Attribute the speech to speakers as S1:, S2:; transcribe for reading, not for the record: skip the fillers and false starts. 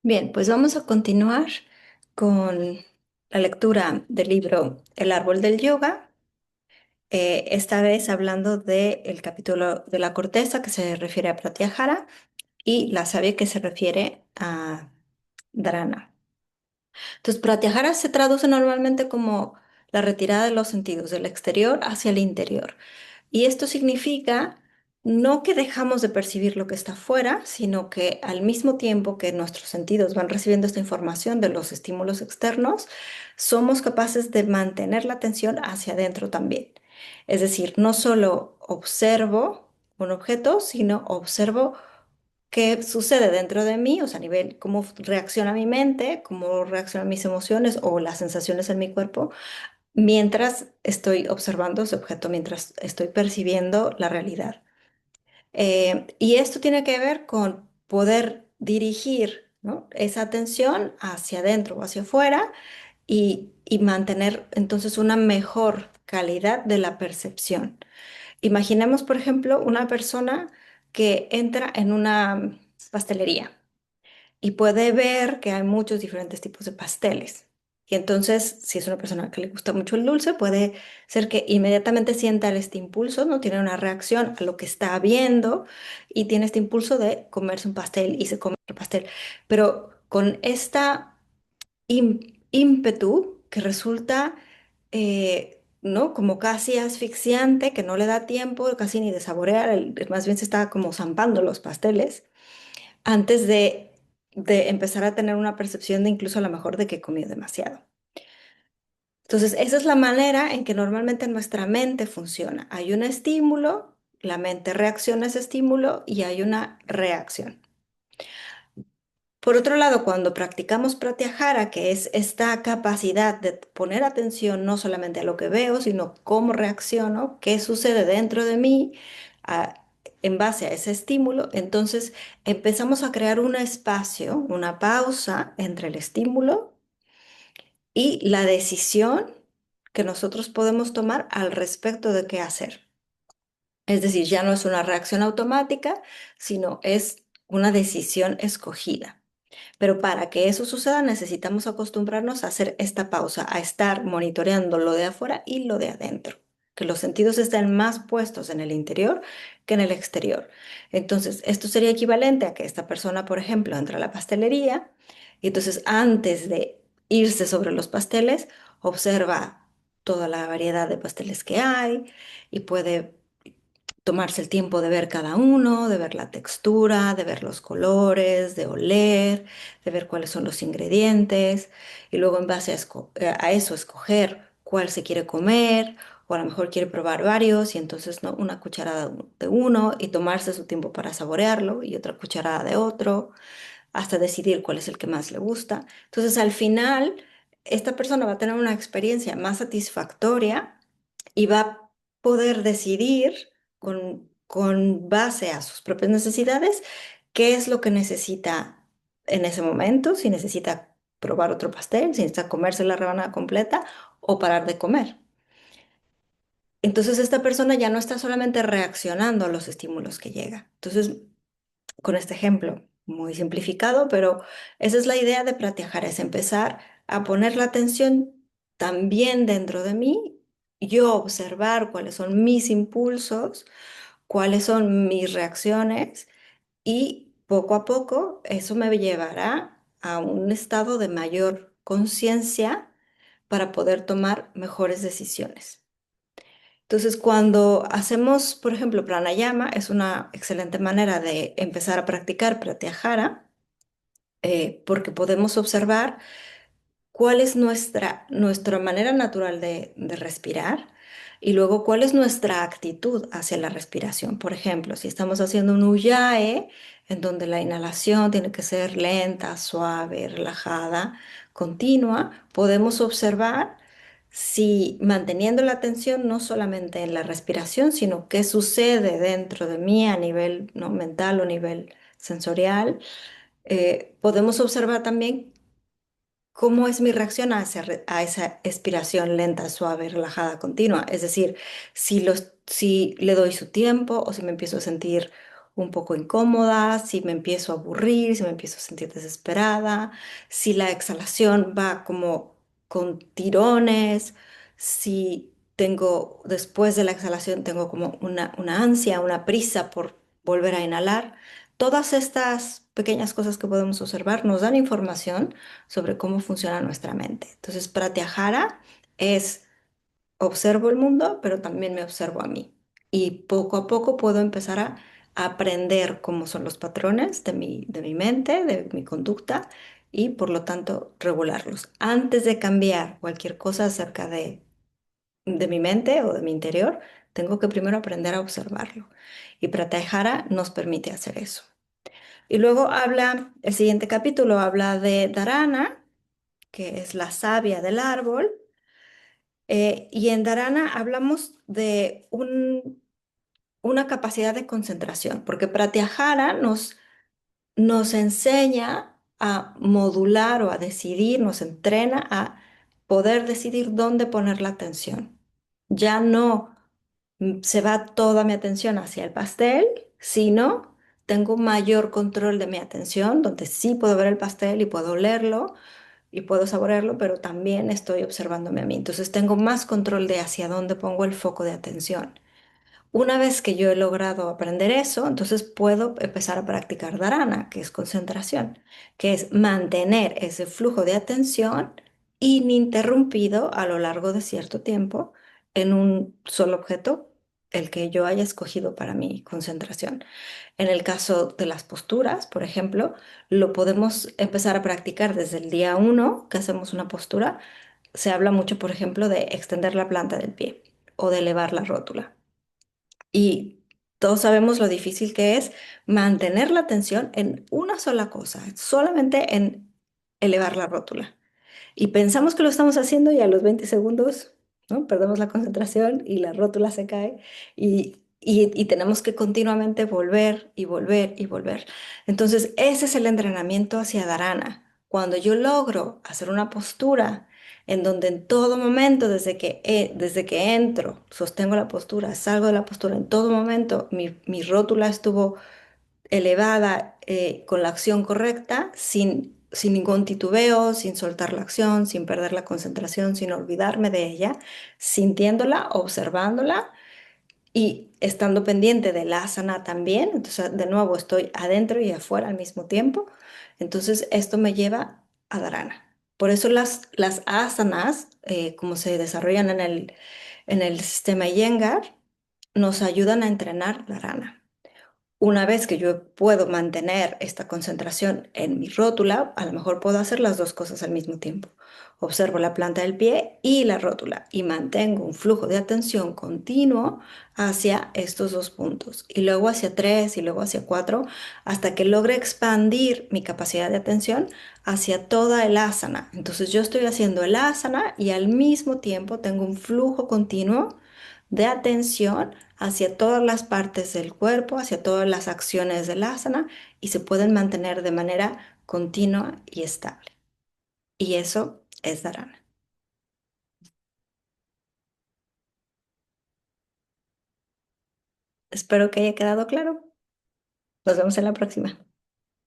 S1: Bien, pues vamos a continuar con la lectura del libro El árbol del yoga, esta vez hablando del capítulo de la corteza que se refiere a Pratyahara y la savia que se refiere a Dharana. Entonces, Pratyahara se traduce normalmente como la retirada de los sentidos del exterior hacia el interior. Y esto significa no que dejamos de percibir lo que está afuera, sino que al mismo tiempo que nuestros sentidos van recibiendo esta información de los estímulos externos, somos capaces de mantener la atención hacia adentro también. Es decir, no solo observo un objeto, sino observo qué sucede dentro de mí, o sea, a nivel, cómo reacciona mi mente, cómo reaccionan mis emociones o las sensaciones en mi cuerpo mientras estoy observando ese objeto, mientras estoy percibiendo la realidad. Y esto tiene que ver con poder dirigir, ¿no?, esa atención hacia adentro o hacia afuera y mantener entonces una mejor calidad de la percepción. Imaginemos, por ejemplo, una persona que entra en una pastelería y puede ver que hay muchos diferentes tipos de pasteles. Y entonces, si es una persona que le gusta mucho el dulce, puede ser que inmediatamente sienta este impulso, ¿no? Tiene una reacción a lo que está viendo y tiene este impulso de comerse un pastel y se come el pastel. Pero con esta ímpetu que resulta, ¿no?, como casi asfixiante, que no le da tiempo casi ni de saborear, más bien se está como zampando los pasteles antes de empezar a tener una percepción de incluso a lo mejor de que comió demasiado. Entonces, esa es la manera en que normalmente nuestra mente funciona. Hay un estímulo, la mente reacciona a ese estímulo y hay una reacción. Por otro lado, cuando practicamos pratyahara, que es esta capacidad de poner atención no solamente a lo que veo, sino cómo reacciono, qué sucede dentro de mí, en base a ese estímulo, entonces empezamos a crear un espacio, una pausa entre el estímulo y la decisión que nosotros podemos tomar al respecto de qué hacer. Es decir, ya no es una reacción automática, sino es una decisión escogida. Pero para que eso suceda necesitamos acostumbrarnos a hacer esta pausa, a estar monitoreando lo de afuera y lo de adentro, que los sentidos estén más puestos en el interior que en el exterior. Entonces, esto sería equivalente a que esta persona, por ejemplo, entra a la pastelería y entonces antes de irse sobre los pasteles, observa toda la variedad de pasteles que hay y puede tomarse el tiempo de ver cada uno, de ver la textura, de ver los colores, de oler, de ver cuáles son los ingredientes y luego en base a eso escoger cuál se quiere comer o a lo mejor quiere probar varios y entonces, ¿no?, una cucharada de uno y tomarse su tiempo para saborearlo y otra cucharada de otro hasta decidir cuál es el que más le gusta. Entonces, al final, esta persona va a tener una experiencia más satisfactoria y va a poder decidir con base a sus propias necesidades qué es lo que necesita en ese momento, si necesita probar otro pastel, si necesita comerse la rebanada completa o parar de comer. Entonces esta persona ya no está solamente reaccionando a los estímulos que llega. Entonces, con este ejemplo muy simplificado, pero esa es la idea de Pratyahara, es empezar a poner la atención también dentro de mí, yo observar cuáles son mis impulsos, cuáles son mis reacciones y poco a poco eso me llevará a un estado de mayor conciencia para poder tomar mejores decisiones. Entonces, cuando hacemos, por ejemplo, pranayama, es una excelente manera de empezar a practicar pratyahara, porque podemos observar cuál es nuestra manera natural de respirar y luego cuál es nuestra actitud hacia la respiración. Por ejemplo, si estamos haciendo un ujjayi, en donde la inhalación tiene que ser lenta, suave, relajada, continua, podemos observar si manteniendo la atención no solamente en la respiración, sino qué sucede dentro de mí a nivel, ¿no?, mental o nivel sensorial. Podemos observar también cómo es mi reacción a esa expiración lenta, suave, relajada, continua. Es decir, si le doy su tiempo o si me empiezo a sentir un poco incómoda, si me empiezo a aburrir, si me empiezo a sentir desesperada, si la exhalación va como con tirones, si tengo, después de la exhalación, tengo como una ansia, una prisa por volver a inhalar. Todas estas pequeñas cosas que podemos observar nos dan información sobre cómo funciona nuestra mente. Entonces, Pratyahara es observo el mundo, pero también me observo a mí. Y poco a poco puedo empezar a aprender cómo son los patrones de mi mente, de mi conducta, y por lo tanto regularlos. Antes de cambiar cualquier cosa acerca de mi mente o de mi interior, tengo que primero aprender a observarlo. Y Pratyahara nos permite hacer eso. Y luego el siguiente capítulo habla de Dharana, que es la savia del árbol. Y en Dharana hablamos de una capacidad de concentración, porque Pratyahara nos enseña a modular o a decidir, nos entrena a poder decidir dónde poner la atención. Ya no se va toda mi atención hacia el pastel, sino tengo mayor control de mi atención, donde sí puedo ver el pastel y puedo olerlo y puedo saborearlo, pero también estoy observándome a mí. Entonces tengo más control de hacia dónde pongo el foco de atención. Una vez que yo he logrado aprender eso, entonces puedo empezar a practicar dharana, que es concentración, que es mantener ese flujo de atención ininterrumpido a lo largo de cierto tiempo en un solo objeto, el que yo haya escogido para mi concentración. En el caso de las posturas, por ejemplo, lo podemos empezar a practicar desde el día uno que hacemos una postura. Se habla mucho, por ejemplo, de extender la planta del pie o de elevar la rótula. Y todos sabemos lo difícil que es mantener la atención en una sola cosa, solamente en elevar la rótula. Y pensamos que lo estamos haciendo y a los 20 segundos, ¿no? Perdemos la concentración y la rótula se cae y tenemos que continuamente volver y volver y volver. Entonces, ese es el entrenamiento hacia Dharana. Cuando yo logro hacer una postura en donde en todo momento, desde que entro, sostengo la postura, salgo de la postura, en todo momento mi rótula estuvo elevada con la acción correcta, sin ningún titubeo, sin soltar la acción, sin perder la concentración, sin olvidarme de ella, sintiéndola, observándola y estando pendiente del asana también. Entonces, de nuevo, estoy adentro y afuera al mismo tiempo. Entonces, esto me lleva a dharana. Por eso las asanas, como se desarrollan en el sistema Iyengar, nos ayudan a entrenar dharana. Una vez que yo puedo mantener esta concentración en mi rótula, a lo mejor puedo hacer las dos cosas al mismo tiempo. Observo la planta del pie y la rótula y mantengo un flujo de atención continuo hacia estos dos puntos y luego hacia tres y luego hacia cuatro hasta que logre expandir mi capacidad de atención hacia toda el asana. Entonces yo estoy haciendo el asana y al mismo tiempo tengo un flujo continuo de atención hacia todas las partes del cuerpo, hacia todas las acciones del asana y se pueden mantener de manera continua y estable. Y eso es dharana. Espero que haya quedado claro. Nos vemos en la próxima.